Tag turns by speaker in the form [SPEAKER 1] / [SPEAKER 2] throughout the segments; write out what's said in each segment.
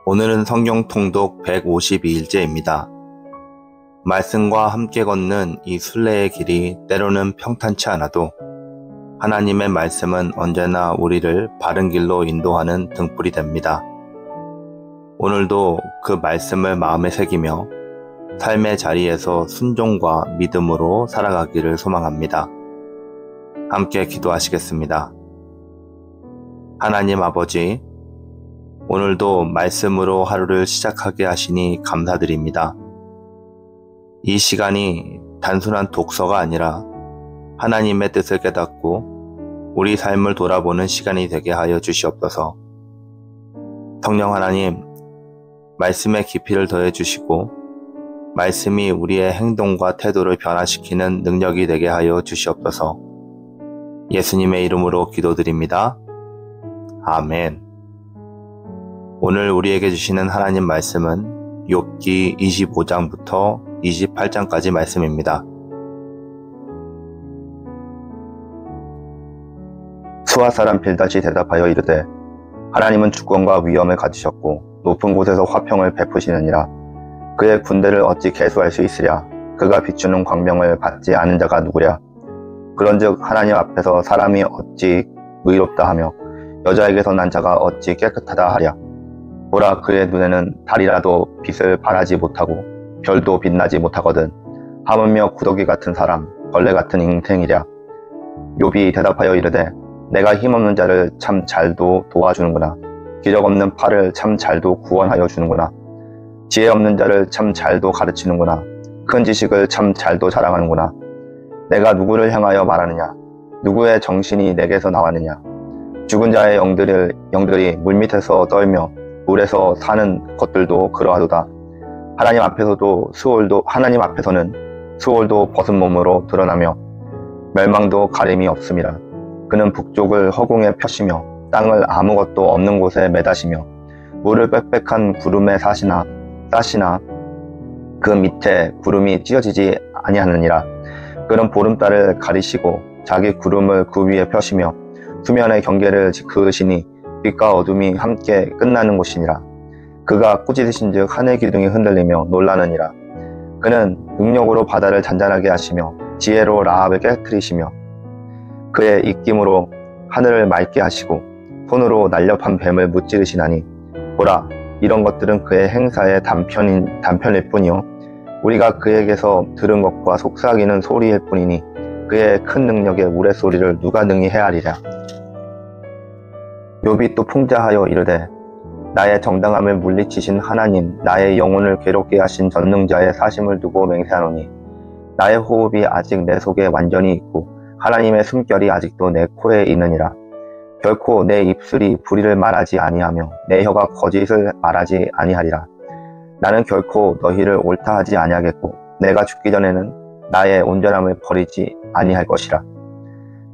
[SPEAKER 1] 오늘은 성경 통독 152일째입니다. 말씀과 함께 걷는 이 순례의 길이 때로는 평탄치 않아도 하나님의 말씀은 언제나 우리를 바른 길로 인도하는 등불이 됩니다. 오늘도 그 말씀을 마음에 새기며 삶의 자리에서 순종과 믿음으로 살아가기를 소망합니다. 함께 기도하시겠습니다. 하나님 아버지, 오늘도 말씀으로 하루를 시작하게 하시니 감사드립니다. 이 시간이 단순한 독서가 아니라 하나님의 뜻을 깨닫고 우리 삶을 돌아보는 시간이 되게 하여 주시옵소서. 성령 하나님, 말씀의 깊이를 더해 주시고 말씀이 우리의 행동과 태도를 변화시키는 능력이 되게 하여 주시옵소서. 예수님의 이름으로 기도드립니다. 아멘. 오늘 우리에게 주시는 하나님 말씀은 욥기 25장부터 28장까지 말씀입니다. 수아 사람 빌닷이 대답하여 이르되, 하나님은 주권과 위엄을 가지셨고 높은 곳에서 화평을 베푸시느니라. 그의 군대를 어찌 계수할 수 있으랴. 그가 비추는 광명을 받지 않은 자가 누구랴. 그런즉 하나님 앞에서 사람이 어찌 의롭다 하며 여자에게서 난 자가 어찌 깨끗하다 하랴. 보라, 그의 눈에는 달이라도 빛을 발하지 못하고 별도 빛나지 못하거든. 하물며 구더기 같은 사람, 벌레 같은 인생이랴. 욥이 대답하여 이르되, 내가 힘없는 자를 참 잘도 도와주는구나. 기적 없는 팔을 참 잘도 구원하여 주는구나. 지혜 없는 자를 참 잘도 가르치는구나. 큰 지식을 참 잘도 자랑하는구나. 내가 누구를 향하여 말하느냐? 누구의 정신이 내게서 나왔느냐? 죽은 자의 영들이 물밑에서 떨며 물에서 사는 것들도 그러하도다. 하나님 앞에서는 수월도 벗은 몸으로 드러나며 멸망도 가림이 없음이라. 그는 북쪽을 허공에 펴시며 땅을 아무것도 없는 곳에 매다시며 물을 빽빽한 구름에 싸시나 그 밑에 구름이 찢어지지 아니하느니라. 그는 보름달을 가리시고 자기 구름을 그 위에 펴시며 수면의 경계를 그으시니 빛과 어둠이 함께 끝나는 곳이니라. 그가 꾸짖으신즉 하늘 기둥이 흔들리며 놀라느니라. 그는 능력으로 바다를 잔잔하게 하시며 지혜로 라합을 깨트리시며 그의 입김으로 하늘을 맑게 하시고 손으로 날렵한 뱀을 무찌르시나니, 보라, 이런 것들은 그의 행사의 단편일 뿐이요 우리가 그에게서 들은 것과 속삭이는 소리일 뿐이니 그의 큰 능력의 우레소리를 누가 능히 헤아리랴. 욥이 또 풍자하여 이르되, 나의 정당함을 물리치신 하나님, 나의 영혼을 괴롭게 하신 전능자의 사심을 두고 맹세하노니, 나의 호흡이 아직 내 속에 완전히 있고 하나님의 숨결이 아직도 내 코에 있느니라. 결코 내 입술이 불의를 말하지 아니하며 내 혀가 거짓을 말하지 아니하리라. 나는 결코 너희를 옳다 하지 아니하겠고 내가 죽기 전에는 나의 온전함을 버리지 아니할 것이라.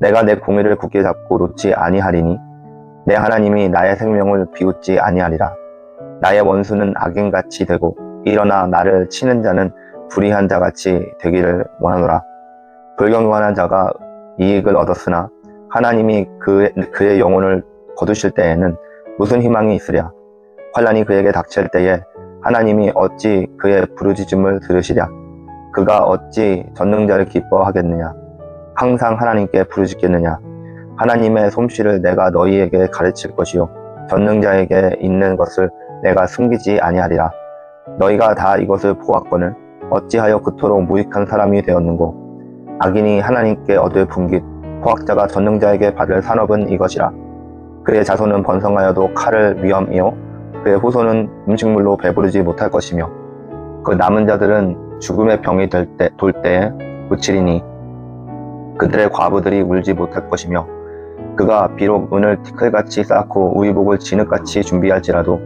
[SPEAKER 1] 내가 내 공의를 굳게 잡고 놓지 아니하리니 내 하나님이 나의 생명을 비웃지 아니하리라. 나의 원수는 악인같이 되고 일어나 나를 치는 자는 불의한 자같이 되기를 원하노라. 불경건한 자가 이익을 얻었으나 하나님이 그의 영혼을 거두실 때에는 무슨 희망이 있으랴. 환난이 그에게 닥칠 때에 하나님이 어찌 그의 부르짖음을 들으시랴. 그가 어찌 전능자를 기뻐하겠느냐. 항상 하나님께 부르짖겠느냐. 하나님의 솜씨를 내가 너희에게 가르칠 것이요 전능자에게 있는 것을 내가 숨기지 아니하리라. 너희가 다 이것을 보았거늘 어찌하여 그토록 무익한 사람이 되었는고. 악인이 하나님께 얻을 분깃, 포학자가 전능자에게 받을 산업은 이것이라. 그의 자손은 번성하여도 칼을 위험이요 그의 후손은 음식물로 배부르지 못할 것이며 그 남은 자들은 죽음의 병이 돌 때에 묻히리니 그들의 과부들이 울지 못할 것이며 그가 비록 은을 티끌같이 쌓고 의복을 진흙같이 준비할지라도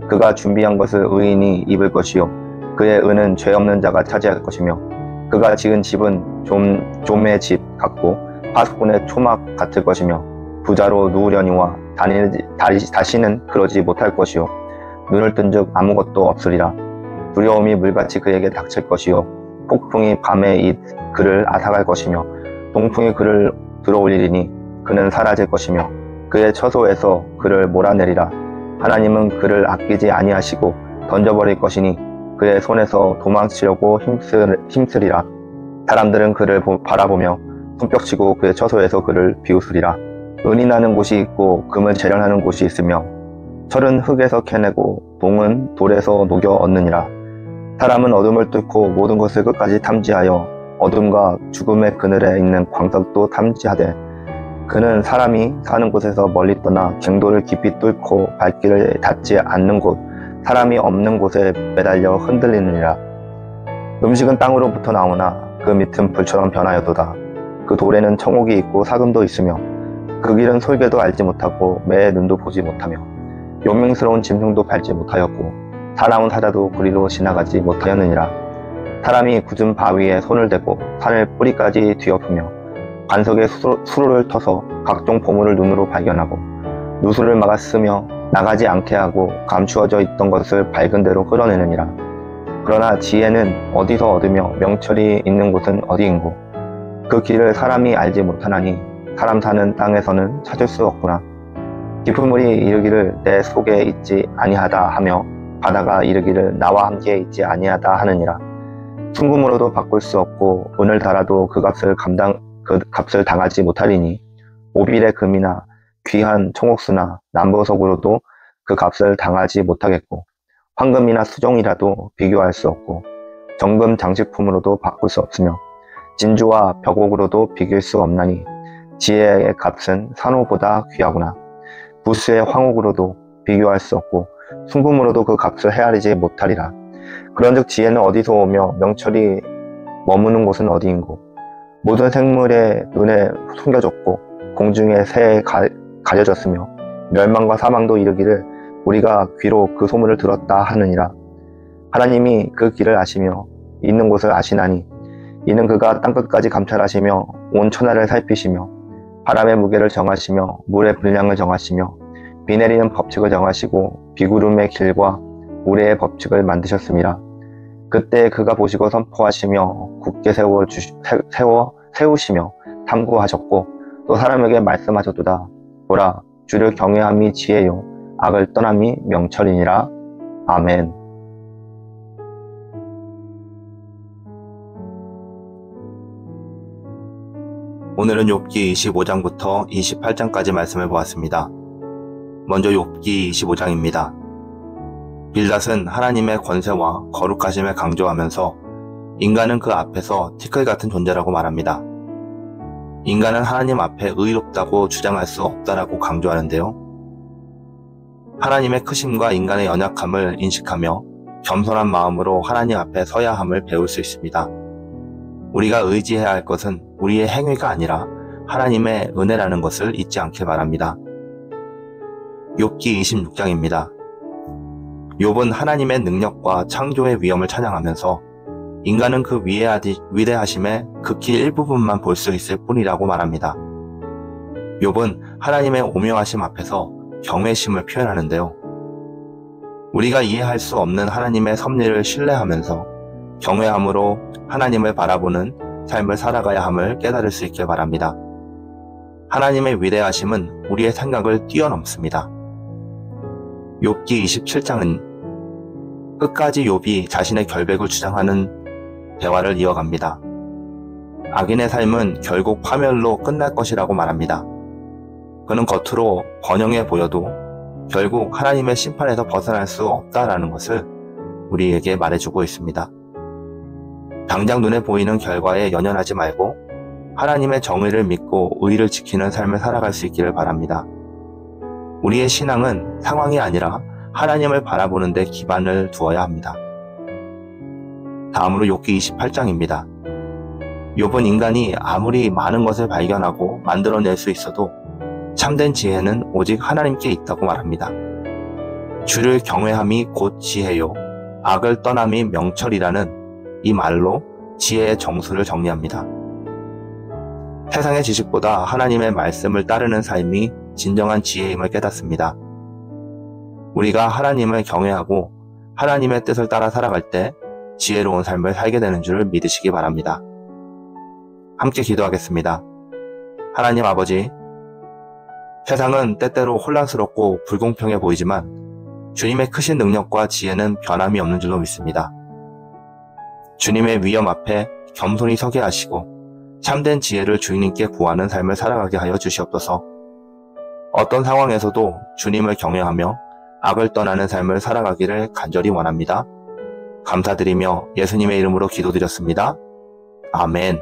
[SPEAKER 1] 그가 준비한 것을 의인이 입을 것이요 그의 은은 죄 없는 자가 차지할 것이며 그가 지은 집은 좀의 집 같고 파수꾼의 초막 같을 것이며 부자로 누우려니와 다시는 그러지 못할 것이요 눈을 뜬즉 아무것도 없으리라. 두려움이 물같이 그에게 닥칠 것이요 폭풍이 밤에 그를 앗아갈 것이며 동풍이 그를 들어올리리니 그는 사라질 것이며 그의 처소에서 그를 몰아내리라. 하나님은 그를 아끼지 아니하시고 던져버릴 것이니 그의 손에서 도망치려고 힘쓰리라. 사람들은 그를 바라보며 손뼉치고 그의 처소에서 그를 비웃으리라. 은이 나는 곳이 있고 금을 재련하는 곳이 있으며 철은 흙에서 캐내고 동은 돌에서 녹여 얻느니라. 사람은 어둠을 뚫고 모든 것을 끝까지 탐지하여 어둠과 죽음의 그늘에 있는 광석도 탐지하되 그는 사람이 사는 곳에서 멀리 떠나 갱도를 깊이 뚫고 발길을 닿지 않는 곳 사람이 없는 곳에 매달려 흔들리느니라. 음식은 땅으로부터 나오나 그 밑은 불처럼 변하여도다. 그 돌에는 청옥이 있고 사금도 있으며 그 길은 솔개도 알지 못하고 매의 눈도 보지 못하며 용맹스러운 짐승도 밟지 못하였고 사나운 사자도 그리로 지나가지 못하였느니라. 사람이 굳은 바위에 손을 대고 산을 뿌리까지 뒤엎으며 반석에 수로를 터서 각종 보물을 눈으로 발견하고 누수를 막아 쓰며 나가지 않게 하고 감추어져 있던 것을 밝은 대로 끌어내느니라. 그러나 지혜는 어디서 얻으며 명철이 있는 곳은 어디인고 그 길을 사람이 알지 못하나니 사람 사는 땅에서는 찾을 수 없구나. 깊은 물이 이르기를 내 속에 있지 아니하다 하며 바다가 이르기를 나와 함께 있지 아니하다 하느니라. 순금으로도 바꿀 수 없고 은을 달아도 그 값을 당하지 못하리니 오빌의 금이나 귀한 청옥수나 남보석으로도 그 값을 당하지 못하겠고 황금이나 수종이라도 비교할 수 없고 정금 장식품으로도 바꿀 수 없으며 진주와 벽옥으로도 비길 수 없나니 지혜의 값은 산호보다 귀하구나. 부스의 황옥으로도 비교할 수 없고 순금으로도 그 값을 헤아리지 못하리라. 그런즉 지혜는 어디서 오며 명철이 머무는 곳은 어디인고 모든 생물의 눈에 숨겨졌고 공중의 새에 가려졌으며 멸망과 사망도 이르기를 우리가 귀로 그 소문을 들었다 하느니라. 하나님이 그 길을 아시며 있는 곳을 아시나니 이는 그가 땅끝까지 감찰하시며 온 천하를 살피시며 바람의 무게를 정하시며 물의 분량을 정하시며 비 내리는 법칙을 정하시고 비구름의 길과 우레의 법칙을 만드셨습니다. 그때 그가 보시고 선포하시며 굳게 세우시며 탐구하셨고 또 사람에게 말씀하셨도다. 보라, 주를 경외함이 지혜요 악을 떠남이 명철이니라. 아멘.
[SPEAKER 2] 오늘은 욥기 25장부터 28장까지 말씀을 보았습니다. 먼저 욥기 25장입니다. 빌닷은 하나님의 권세와 거룩하심을 강조하면서 인간은 그 앞에서 티끌 같은 존재라고 말합니다. 인간은 하나님 앞에 의롭다고 주장할 수 없다라고 강조하는데요. 하나님의 크심과 인간의 연약함을 인식하며 겸손한 마음으로 하나님 앞에 서야 함을 배울 수 있습니다. 우리가 의지해야 할 것은 우리의 행위가 아니라 하나님의 은혜라는 것을 잊지 않길 바랍니다. 욥기 26장입니다. 욥은 하나님의 능력과 창조의 위엄을 찬양하면서 인간은 그 위대하심의 극히 일부분만 볼 수 있을 뿐이라고 말합니다. 욥은 하나님의 오묘하심 앞에서 경외심을 표현하는데요. 우리가 이해할 수 없는 하나님의 섭리를 신뢰하면서 경외함으로 하나님을 바라보는 삶을 살아가야 함을 깨달을 수 있길 바랍니다. 하나님의 위대하심은 우리의 생각을 뛰어넘습니다. 욥기 27장은 끝까지 욥이 자신의 결백을 주장하는 대화를 이어갑니다. 악인의 삶은 결국 파멸로 끝날 것이라고 말합니다. 그는 겉으로 번영해 보여도 결국 하나님의 심판에서 벗어날 수 없다라는 것을 우리에게 말해주고 있습니다. 당장 눈에 보이는 결과에 연연하지 말고 하나님의 정의를 믿고 의를 지키는 삶을 살아갈 수 있기를 바랍니다. 우리의 신앙은 상황이 아니라 하나님을 바라보는 데 기반을 두어야 합니다. 다음으로 욥기 28장입니다. 욥은 인간이 아무리 많은 것을 발견하고 만들어낼 수 있어도 참된 지혜는 오직 하나님께 있다고 말합니다. 주를 경외함이 곧 지혜요 악을 떠남이 명철이라는 이 말로 지혜의 정수를 정리합니다. 세상의 지식보다 하나님의 말씀을 따르는 삶이 진정한 지혜임을 깨닫습니다. 우리가 하나님을 경외하고 하나님의 뜻을 따라 살아갈 때 지혜로운 삶을 살게 되는 줄을 믿으시기 바랍니다. 함께 기도하겠습니다. 하나님 아버지, 세상은 때때로 혼란스럽고 불공평해 보이지만 주님의 크신 능력과 지혜는 변함이 없는 줄로 믿습니다. 주님의 위험 앞에 겸손히 서게 하시고 참된 지혜를 주님께 구하는 삶을 살아가게 하여 주시옵소서. 어떤 상황에서도 주님을 경외하며 악을 떠나는 삶을 살아가기를 간절히 원합니다. 감사드리며 예수님의 이름으로 기도드렸습니다. 아멘.